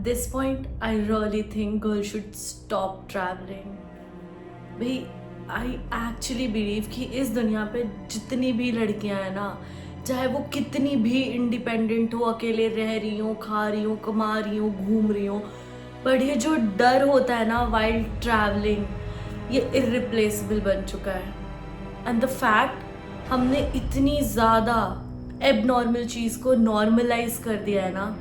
this point, I really think girls should stop traveling. भाई I actually believe कि इस दुनिया पे जितनी भी लड़कियां हैं ना, चाहे वो कितनी भी इंडिपेंडेंट हो, अकेले रह रही हो, खा रही हो, कमा रही हो, घूम रही हो, पर ये जो डर होता है ना वाइल ट्रैवलिंग, ये इररिप्लेसेबल बन चुका है. एंड द फैक्ट हमने इतनी ज़्यादा एबनॉर्मल चीज़ को नॉर्मलाइज कर दिया है ना,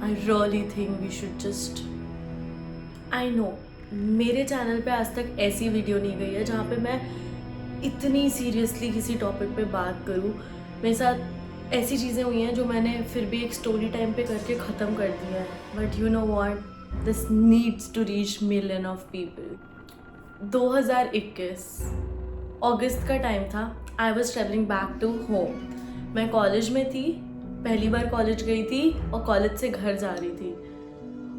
I really think we should just, I know मेरे चैनल पे आज तक ऐसी वीडियो नहीं गई है जहाँ पे मैं इतनी सीरियसली किसी टॉपिक पे बात करूँ. मेरे साथ ऐसी चीज़ें हुई हैं जो मैंने फिर भी एक स्टोरी टाइम पे करके ख़त्म कर दिया है. But you know what, this needs to reach million of people. 2021 अगस्त का टाइम था. I was travelling back to home. मैं कॉलेज में थी, पहली बार कॉलेज गई थी और कॉलेज से घर जा रही थी.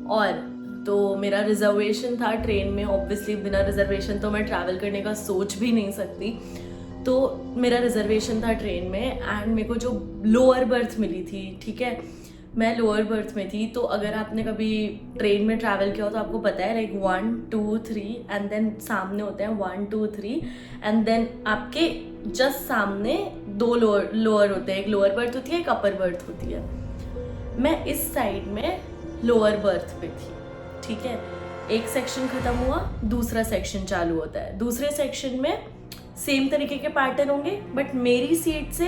और तो मेरा रिजर्वेशन था ट्रेन में. ऑब्वियसली बिना रिजर्वेशन तो मैं ट्रैवल करने का सोच भी नहीं सकती. तो मेरा रिजर्वेशन था ट्रेन में एंड मेरे को जो लोअर बर्थ मिली थी, ठीक है, मैं लोअर बर्थ में थी. तो अगर आपने कभी ट्रेन में ट्रैवल किया हो तो आपको पता है लाइक 1 2 3 एंड देन सामने होते हैं 1 2 3 एंड देन आपके जस्ट सामने दो लोअर होते हैं. एक लोअर बर्थ होती है, एक अपर बर्थ होती है. मैं इस साइड में लोअर बर्थ पे थी, ठीक है. एक सेक्शन खत्म हुआ, दूसरा सेक्शन चालू होता है. दूसरे सेक्शन में सेम तरीके के पैटर्न होंगे बट मेरी सीट से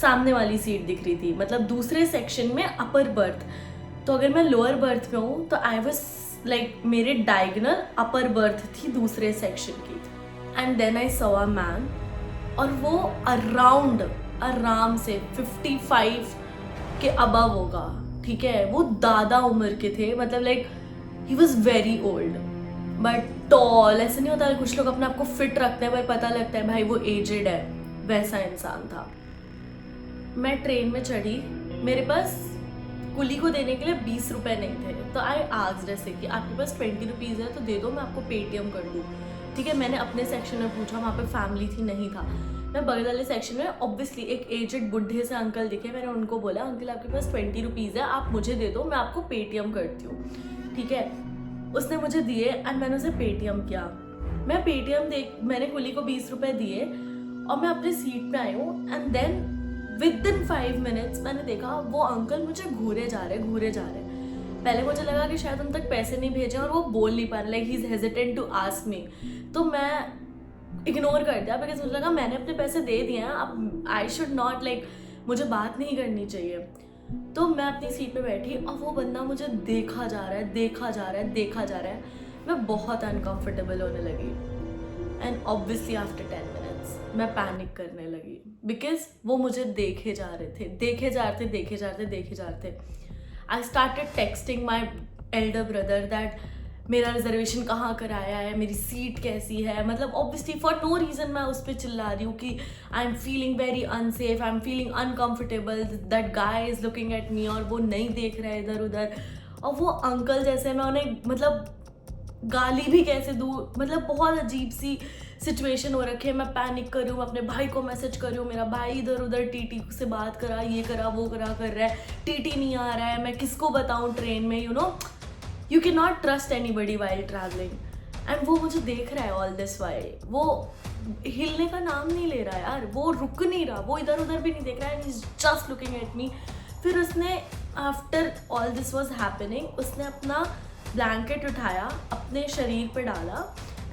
सामने वाली सीट दिख रही थी. मतलब दूसरे सेक्शन में अपर बर्थ. तो अगर मैं लोअर बर्थ में हूँ तो आई वॉज लाइक मेरे डायगोनल अपर बर्थ थी दूसरे सेक्शन की. And then I saw a man, और वो अराउंड आराम से 55 के अबव होगा, ठीक है. वो दादा उम्र के थे, मतलब like he was very old but tall. ऐसा नहीं होता कुछ लोग अपने आप को फिट रखते हैं पर पता लगता है भाई वो एजेड है, वैसा इंसान था. मैं ट्रेन में चढ़ी, मेरे पास कुली को देने के लिए 20 रुपए नहीं थे. तो आई आस्क्ड ऐसे कि आपके पास 20 रुपीज़ है तो दे दो, मैं आपको पेटीएम कर दूँ, ठीक है. मैंने अपने सेक्शन में पूछा, वहाँ पे फैमिली थी, नहीं था. मैं बगल वाले सेक्शन में ऑब्वियसली एक एजेड बुढ़े से अंकल दिखे. मैंने उनको बोला अंकल आपके पास 20 रुपीज़ है, आप मुझे दे दो, मैं आपको पेटीएम करती हूँ, ठीक है. उसने मुझे दिए एंड मैंने उसे पेटीएम किया. मैं पेटीएम मैंने कुली को 20 रुपये दिए और मैं अपनी सीट पे आई हूँ. And then with in 5 minutes मैंने देखा वो अंकल मुझे घूरे जा रहे. पहले मुझे लगा कि शायद उन तक पैसे नहीं भेजे और वो बोल नहीं पा रहे, like he is hesitant to ask me. तो मैं इग्नोर कर दिया बिकॉज मुझे लगा मैंने अपने पैसे दे दिए हैं, अब आई शुड नॉट लाइक मुझे बात नहीं करनी चाहिए. तो मैं अपनी सीट पे बैठी और वो बंदा मुझे देखा जा रहा है. मैं बहुत अनकंफर्टेबल होने लगी. एंड ऑब्वियसली आफ्टर 10 मिनट्स मैं पैनिक करने लगी बिकॉज वो मुझे देखे जा रहे थे. I started texting my elder brother that मेरा रिजर्वेशन कहाँ कराया है, मेरी सीट कैसी है. मतलब ऑब्वियसली फॉर नो रीज़न मैं उस पर चिल्ला रही हूँ कि I am feeling very unsafe, I am feeling uncomfortable, that guy is looking at me, और वो नहीं देख रहा है इधर उधर. और वो अंकल जैसे मैं उन्हें मतलब गाली भी कैसे दूँ, मतलब बहुत अजीब सी सिचुएशन हो रखी है. मैं पैनिक कर रही हूँ, अपने भाई को मैसेज कर रही हूँ, मेरा भाई इधर उधर टीटी से बात करा, ये करा वो करा कर रहा है, टीटी नहीं आ रहा है, मैं किसको बताऊँ ट्रेन में. You know you can not trust anybody while travelling. And वो मुझे देख रहा है ऑल दिस वाइल, वो हिलने का नाम नहीं ले रहा है यार, वो रुक नहीं रहा, वो इधर उधर भी नहीं देख रहा है, ही is just looking at me. फिर उसने after all this was happening उसने अपना ब्लैंकेट उठाया, अपने शरीर पे डाला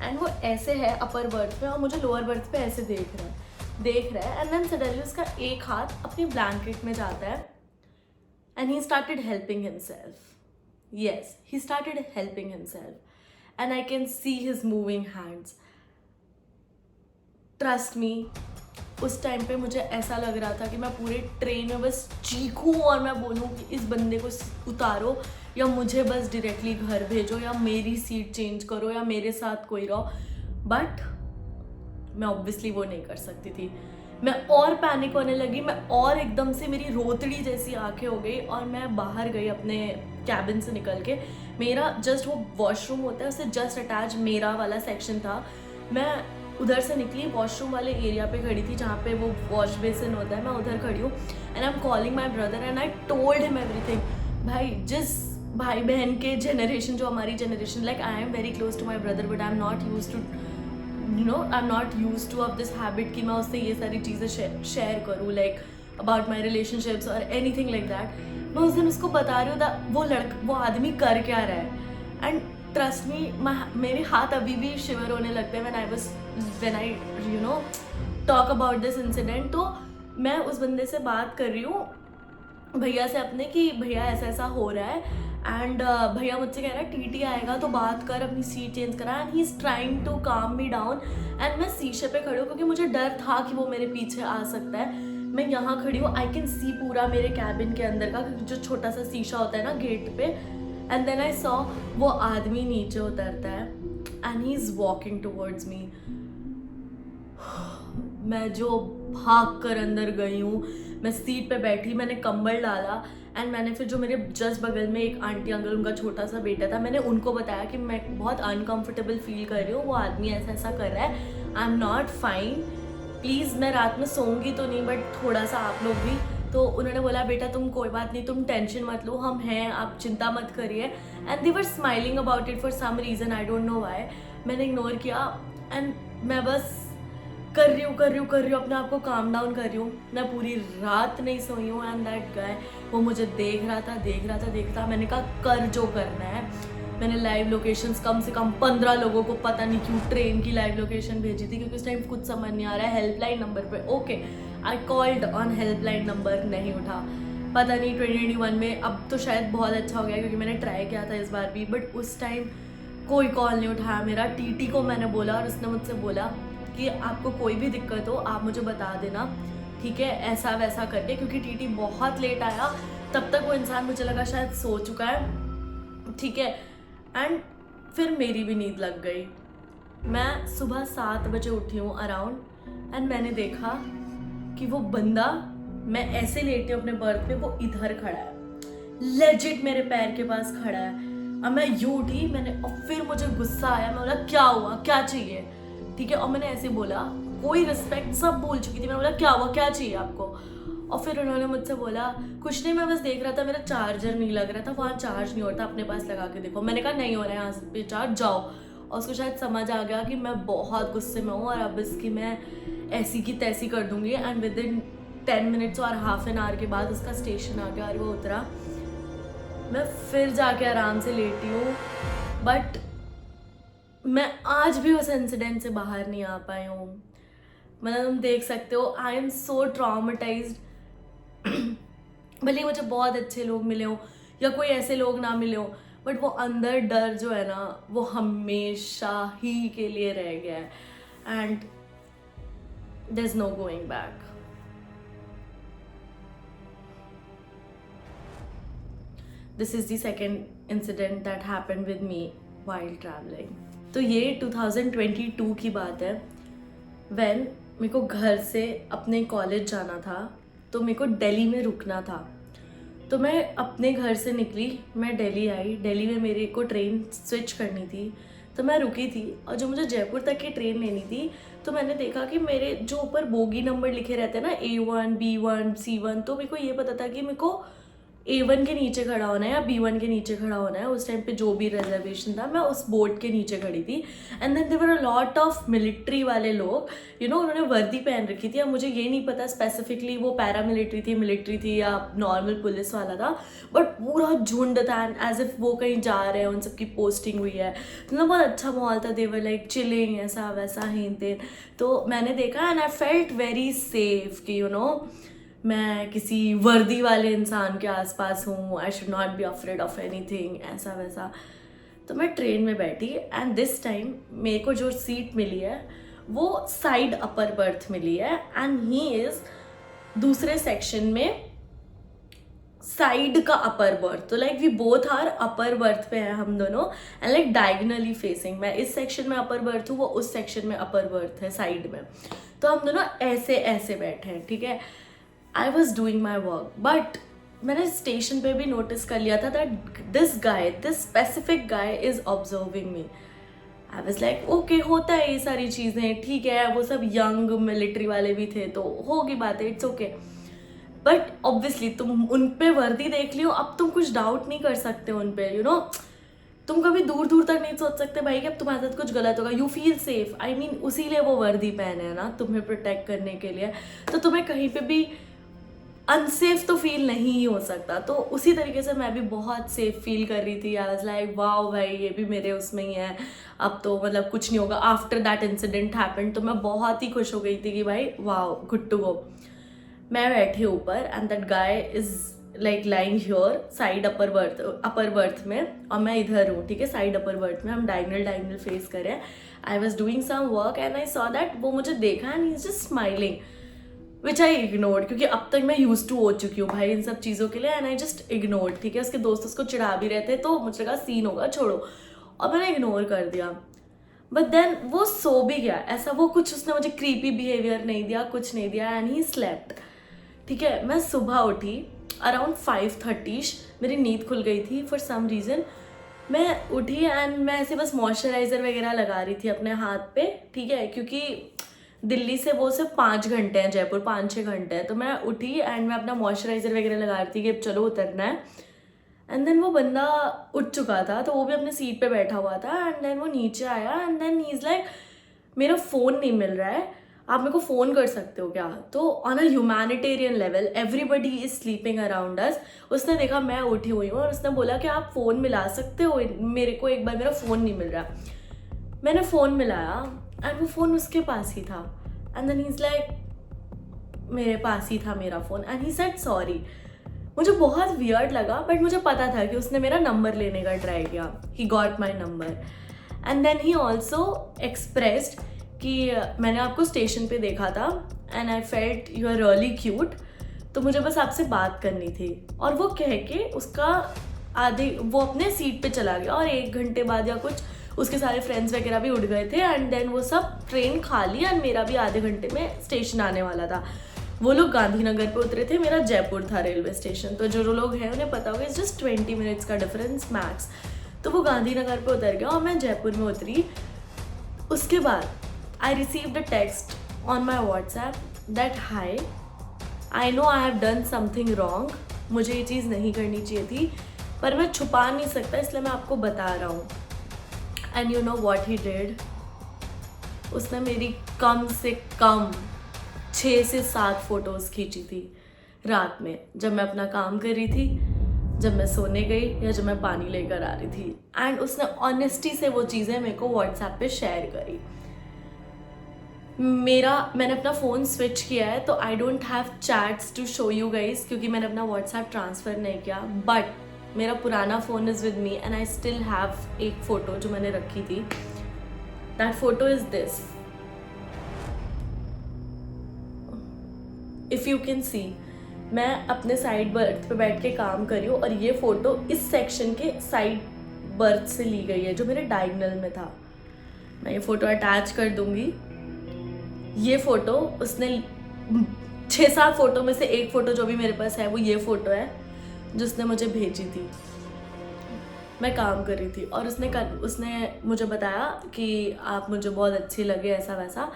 एंड वो ऐसे है अपर बर्थ पे और मुझे लोअर बर्थ पे ऐसे देख रहा है. एंड देन सडनली उसका एक हाथ अपनी ब्लैंकेट में जाता है and he started helping himself. Yes, he started helping himself and I can see his moving hands. Trust me, उस टाइम पे मुझे ऐसा लग रहा था कि मैं पूरे ट्रेन में बस चीखूं और मैं बोलूं कि इस बंदे को उतारो या मुझे बस डायरेक्टली घर भेजो या मेरी सीट चेंज करो या मेरे साथ कोई रहो. बट मैं ऑब्वियसली वो नहीं कर सकती थी. मैं और पैनिक होने लगी, मैं और एकदम से मेरी रोतड़ी जैसी आंखें हो गई और मैं बाहर गई अपने कैबिन से निकल के. मेरा जस्ट वो वॉशरूम होता है उससे जस्ट अटैच मेरा वाला सेक्शन था. मैं उधर से निकली, वॉशरूम वाले एरिया पे खड़ी थी जहाँ पे वो वॉश बेसिन होता है, मैं उधर खड़ी हूँ and I am calling my brother and I told him everything. भाई जिस भाई बहन के जनरेशन, जो हमारी generation, like I am very close to my brother but I am not use to I am not use to of this habit कि मैं उससे ये सारी चीज़ें शेयर करूँ, लाइक अबाउट माई रिलेशनशिप्स और एनी थिंग लाइक दैट। मैं उस दिन उसको बता रही हूँ वो आदमी कर क्या रहा है एंड ट्रस्ट मी, मेरे हाथ अभी भी शिवर होने लगते हैं when I you know talk about this incident. तो मैं उस बंदे से बात कर रही हूँ भैया से अपने कि भैया ऐसा ऐसा हो रहा है एंड भैया मुझसे कह रहा है टीटी आएगा तो बात कर, अपनी सीट चेंज करा and he is trying to calm me down and मैं शीशे पे खड़ी हूँ क्योंकि मुझे डर था कि वो मेरे पीछे आ सकता है। मैं यहाँ खड़ी हूँ, आई कैन सी पूरा मेरे कैबिन के अंदर का, क्योंकि जो छोटा सा शीशा होता है ना गेट पे। एंड देन आई सॉ वो आदमी नीचे उतरता है and he is walking towards me. मैं जो भाग कर अंदर गई हूँ, मैं सीट पे बैठी, मैंने कंबल डाला एंड मैंने फिर जो मेरे जस्ट बगल में एक आंटी अंकल, उनका छोटा सा बेटा था, मैंने उनको बताया कि मैं बहुत अनकंफर्टेबल फील कर रही हूँ, वो आदमी ऐसा ऐसा कर रहा है, आई एम नॉट फाइन, प्लीज़ मैं रात में सोऊंगी तो नहीं बट थोड़ा सा आप लोग भी। तो उन्होंने बोला बेटा तुम कोई बात नहीं, तुम टेंशन मत लो, हम हैं, आप चिंता मत करिए। And they were smiling about it for some reason, I don't know why. मैंने इग्नोर किया एंड मैं बस कर रही हूँ अपने आप को काम डाउन कर रही हूँ। मैं पूरी रात नहीं सोई हूँ एंड दैट गाय वो मुझे देख रहा था। मैंने कहा कर जो करना है। मैंने लाइव लोकेशंस कम से कम 15 लोगों को, पता नहीं क्यों, ट्रेन की लाइव लोकेशन भेजी थी क्योंकि उस टाइम कुछ समझ नहीं आ रहा है। हेल्पलाइन नंबर पे okay, I called on helpline number, नहीं उठा। पता नहीं 2021 में, अब तो शायद बहुत अच्छा हो गया क्योंकि मैंने ट्राई किया था इस बार भी, बट उस टाइम कोई कॉल नहीं उठाया मेरा। टीटी को मैंने बोला और उसने मुझसे बोला कि आपको कोई भी दिक्कत हो आप मुझे बता देना, ठीक है, ऐसा वैसा करके, क्योंकि टीटी बहुत लेट आया। तब तक वो इंसान मुझे लगा शायद सो चुका है, ठीक है। एंड फिर मेरी भी नींद लग गई। मैं सुबह 7 बजे उठी हूँ अराउंड एंड मैंने देखा कि वो बंदा, मैं ऐसे लेटी हूँ अपने बर्थ पे, वो इधर खड़ा है, लेजिट मेरे पैर के पास खड़ा है। अब मैं यूँ उठी, मैंने, और फिर मुझे गुस्सा आया, मैं बोला क्या हुआ, क्या चाहिए, ठीक है। और मैंने ऐसे बोला, कोई रिस्पेक्ट, सब बोल चुकी थी, मैंने बोला क्या हुआ, क्या चाहिए आपको। और फिर उन्होंने मुझसे बोला कुछ नहीं, मैं बस देख रहा था मेरा चार्जर नहीं लग रहा था, वहाँ चार्ज नहीं होता, अपने पास लगा के देखो। मैंने कहा नहीं हो रहा है यहाँ पे चार्ज, जाओ। और उसको शायद समझ आ गया कि मैं बहुत गुस्से में हूँ और अब इसकी मैं ऐसी की तैसी कर दूँगी। एंड विद इन 10 मिनट्स और हाफ एन आवर के बाद उसका स्टेशन आ गया और वो उतरा। मैं फिर जाके आराम से लेटी हूँ, बट मैं आज भी उस इंसिडेंट से बाहर नहीं आ पाई हूँ। मतलब तुम देख सकते हो, आई एम सो ट्रॉमेटाइज्ड। भले मुझे बहुत अच्छे लोग मिले हो या कोई ऐसे लोग ना मिले हो, बट वो अंदर डर जो है ना, वो हमेशा ही के लिए रह गया है and there is no going back. This is the second incident that happened with me while travelling. तो ये 2022 की बात है, व्हेन मेरे को घर से अपने कॉलेज जाना था, तो मेरे को दिल्ली में रुकना था। तो मैं अपने घर से निकली, मैं दिल्ली आई, दिल्ली में मेरे को ट्रेन स्विच करनी थी, तो मैं रुकी थी। और जो मुझे जयपुर तक की ट्रेन लेनी थी, तो मैंने देखा कि मेरे जो ऊपर बोगी नंबर लिखे रहते हैं ना, A1, B1, C1, तो मेरे को ये पता था कि मेरे को A1 के नीचे खड़ा होना है या B1 के नीचे खड़ा होना है। उस टाइम पे जो भी रिजर्वेशन था, मैं उस बोर्ड के नीचे खड़ी थी। And then there were a lot of military वाले लोग, यू नो, उन्होंने वर्दी पहन रखी थी। अब मुझे ये नहीं पता स्पेसिफिकली वो पैरामिलिट्री थी, मिलिट्री थी या नॉर्मल पुलिस वाला था, बट पूरा झुंड था एंड एज इफ वो कहीं जा रहे हैं, उन सबकी पोस्टिंग हुई है। मतलब बहुत अच्छा माहौल था, दे वर लाइक चिलिंग, ऐसा वैसा हेन तेन। तो मैंने देखा and I felt very safe कि यू नो मैं किसी वर्दी वाले इंसान के आसपास हूँ, I should not be afraid of anything, ऐसा वैसा। तो मैं ट्रेन में बैठी एंड दिस टाइम मेरे को जो सीट मिली है वो साइड अपर बर्थ मिली है एंड ही इज़ दूसरे सेक्शन में साइड का अपर बर्थ। तो like we both are upper berth पे हैं हम दोनों एंड लाइक डायगनली फेसिंग। मैं इस सेक्शन में अपर बर्थ हूँ, वो उस सेक्शन में अपर बर्थ है साइड में। तो हम दोनों ऐसे ऐसे बैठे हैं, ठीक है। आई was doing my work, but मैंने स्टेशन पे भी नोटिस कर लिया था that this specific guy is observing me. I was like okay, होता है ये सारी चीज़ें, ठीक है, वो सब यंग मिलिट्री वाले भी थे तो होगी बातें, इट्स ओके। बट ऑब्वियसली तुम उन पे वर्दी देख लियो, अब तुम कुछ डाउट नहीं कर सकते उन पे, यू नो, तुम कभी दूर दूर तक नहीं सोच सकते भाई कि अब तुम्हारे साथ कुछ गलत होगा। You feel safe, I mean उसी लिए वो वर्दी पहने है ना, तुम्हें प्रोटेक्ट करने के लिए, तो तुम्हें कहीं पे भी अनसेफ तो फील नहीं ही हो सकता। तो उसी तरीके से मैं भी बहुत सेफ फील कर रही थी। आई वाज लाइक वाओ भाई, ये भी मेरे उसमें ही है, अब तो मतलब कुछ नहीं होगा। आफ्टर दैट इंसिडेंट हैपेंड तो मैं बहुत ही खुश हो गई थी कि भाई वाओ, गुड टू गो। मैं बैठी ऊपर and that guy is like lying here side upper berth में, और मैं इधर हूँ, ठीक है, साइड अपर बर्थ में, हम डायगनल फेस करें। I was doing some work and I saw that वो मुझे देखा and he is just smiling, which I ignored, क्योंकि अब तक मैं यूज टू हो चुकी हूँ भाई इन सब चीज़ों के लिए, एंड आई जस्ट इग्नोर्ड, ठीक है। उसके दोस्त उसको चिढ़ा भी रहे थे तो मुझे लगा सीन होगा, छोड़ो, और मैंने इग्नोर कर दिया। बट देन वो सो भी गया, ऐसा वो कुछ उसने मुझे क्रीपी बिहेवियर नहीं दिया, कुछ नहीं दिया, एंड ही स्लेप्ट, ठीक है। मैं सुबह उठी अराउंड 5:30, मेरी नींद खुल गई थी फॉर सम रीज़न। मैं उठी एंड मैं ऐसे बस मॉइस्चराइज़र वगैरह लगा रही थी अपने हाथ पे, ठीक है, क्योंकि दिल्ली से वो सिर्फ 5 घंटे हैं, जयपुर 5-6 घंटे हैं। तो मैं उठी एंड मैं अपना मॉइस्चराइज़र वगैरह लगा रही थी कि अब चलो उतरना है। एंड देन वो बंदा उठ चुका था तो वो भी अपने सीट पे बैठा हुआ था, एंड देन वो नीचे आया and then he is like मेरा फ़ोन नहीं मिल रहा है, आप मेरे को फ़ोन कर सकते हो क्या? तो on a humanitarian level everybody is sleeping around us. उसने देखा मैं उठी हुई हूँ और उसने बोला कि आप फ़ोन मिला सकते हो मेरे को, एक बार मेरा फ़ोन नहीं मिल रहा। मैंने फ़ोन मिलाया एंड वो फ़ोन उसके पास ही था, and then he is like मेरे पास ही था मेरा phone, and he said sorry. मुझे बहुत वियर्ड लगा, बट मुझे पता था कि उसने मेरा नंबर लेने का ट्राई किया, he got my number, and then he also expressed कि मैंने आपको स्टेशन पे देखा था and I felt you are really cute, तो मुझे बस आपसे बात करनी थी। और वो कह के उसका वो अपने सीट पे चला गया, और 1 घंटे बाद या कुछ उसके सारे फ्रेंड्स वगैरह भी उठ गए थे, एंड देन वो सब ट्रेन खाली, एंड मेरा भी आधे घंटे में स्टेशन आने वाला था। वो लोग गांधीनगर पे उतरे थे, मेरा जयपुर था रेलवे स्टेशन, तो जो लोग हैं उन्हें पता होगा इट्स जस्ट 20 मिनट्स का डिफरेंस मैक्स। तो वो गांधीनगर पे उतर गया और मैं जयपुर में उतरी। उसके बाद I received a text on my WhatsApp that hi, I know I have done something wrong, मुझे ये चीज़ नहीं करनी चाहिए थी, पर मैं छुपा नहीं सकता, इसलिए मैं आपको बता रहा हूँ। And you know what he did? उसने मेरी कम से कम 6 से 7 फोटोज़ खींची थी रात में, जब मैं अपना काम कर रही थी, जब मैं सोने गई, या जब मैं पानी लेकर आ रही थी। एंड उसने ऑनेस्टी से वो चीज़ें मेरे को व्हाट्सएप पे शेयर करी। मैंने अपना फ़ोन स्विच किया है तो I don't have chats to show you guys, क्योंकि मैंने अपना व्हाट्सएप ट्रांसफ़र नहीं किया, बट मेरा पुराना phone is with me and I still have एक फ़ोटो जो मैंने रखी थी। That photo is this, if you can see. मैं अपने साइड बर्थ पे बैठ के काम कर रही हूँ, और ये फ़ोटो इस सेक्शन के साइड बर्थ से ली गई है जो मेरे डायगनल में था। मैं ये फ़ोटो अटैच कर दूँगी। ये फ़ोटो उसने 6-7 फ़ोटो में से एक फ़ोटो जो भी मेरे पास है वो ये फ़ोटो है जो उसने मुझे भेजी थी। मैं काम कर रही थी और उसने मुझे बताया कि आप मुझे बहुत अच्छी लगे, ऐसा वैसा,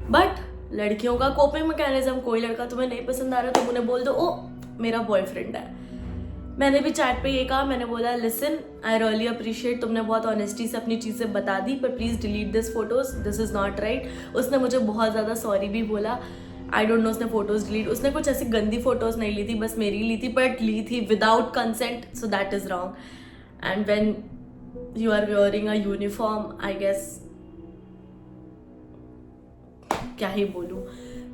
बट लड़कियों का कोपिंग मैकेनिज्म, कोई लड़का तुम्हें नहीं पसंद आ रहा तो उन्हें बोल दो ओ मेरा बॉयफ्रेंड है। मैंने भी चैट पे ये कहा, मैंने बोला लिसन, आई रियली अप्रिशिएट, तुमने बहुत ऑनेस्टी से अपनी चीज़ें बता दी, पर please delete this photos, this is not right. उसने मुझे बहुत ज़्यादा सॉरी भी बोला। आई डोंट नो उसने फ़ोटोज़ डिलीट, उसने कुछ ऐसी गंदी फ़ोटोज़ नहीं ली थी, बस मेरी ली थी, बट ली थी without consent, so that is wrong. And when you are wearing a uniform, I guess क्या ही बोलूँ।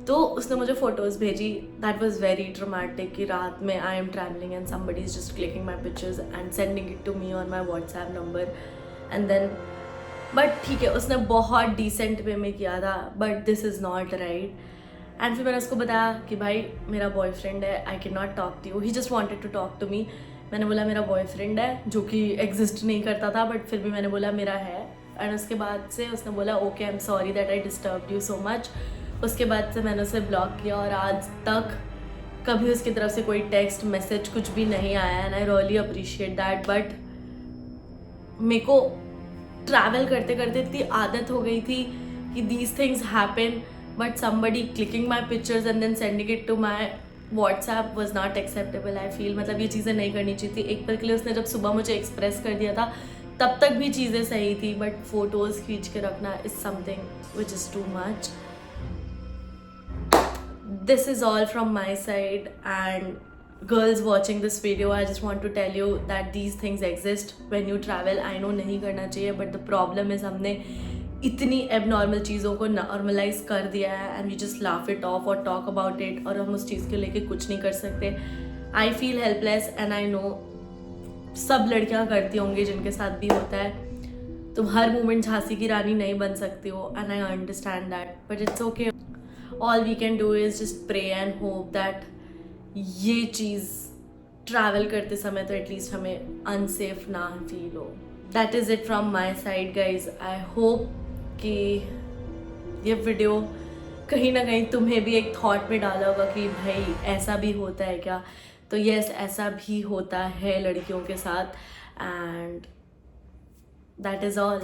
तो उसने मुझे फ़ोटोज़ भेजी, दैट वॉज वेरी ड्रामेटिक, कि रात में I am travelling and somebody is just clicking my pictures and sending it to me on my WhatsApp number, and then but ठीक है, उसने बहुत डिसेंट वे में किया था, but this is not right. And फिर मैंने उसको बताया कि भाई मेरा बॉयफ्रेंड है, I can not talk to you, he just wanted to talk to me. मैंने बोला मेरा बॉयफ्रेंड है, जो कि एग्जिस्ट नहीं करता था, बट फिर भी मैंने बोला मेरा है। एंड उसके बाद से उसने बोला okay, I am sorry that I disturb you so much. उसके बाद से मैंने उसे ब्लॉक किया, और आज तक कभी उसकी तरफ से कोई टेक्स्ट मैसेज कुछ भी नहीं आया, and I really appreciate that. But मेरे को ट्रैवल करते करते इतनी आदत हो गई थी कि these things happen, but somebody clicking my pictures and then sending it to my WhatsApp was not acceptable. I feel मतलब ये चीज़ें नहीं करनी चाहिए थी. एक पल के लिए उसने जब सुबह मुझे एक्सप्रेस कर दिया था तब तक भी चीज़ें सही थी, बट फोटोज़ खींच के रखना is something which is too much. This is all from my side, and girls watching this video, I just want to tell you that these things exist when you travel. I know नहीं करना चाहिए, but the problem is हमने इतनी abnormal चीज़ों को normalise कर दिया है and we just laugh it off और टॉक अबाउट इट, और हम उस चीज़ के लेके कुछ नहीं कर सकते. I feel helpless and I know सब लड़कियां करती होंगी जिनके साथ भी होता है. तुम हर मोमेंट झांसी की रानी नहीं बन सकती हो, and I understand that, but it's okay. All we can do is just pray and hope that ये चीज़ ट्रैवल करते समय तो एटलीस्ट हमें अनसेफ ना फील हो. That is it from my side guys. I hope कि ये वीडियो कहीं ना कहीं तुम्हें भी एक थॉट में डाला होगा कि भाई ऐसा भी होता है क्या. तो यस, ऐसा भी होता है लड़कियों के साथ, एंड दैट इज़ ऑल.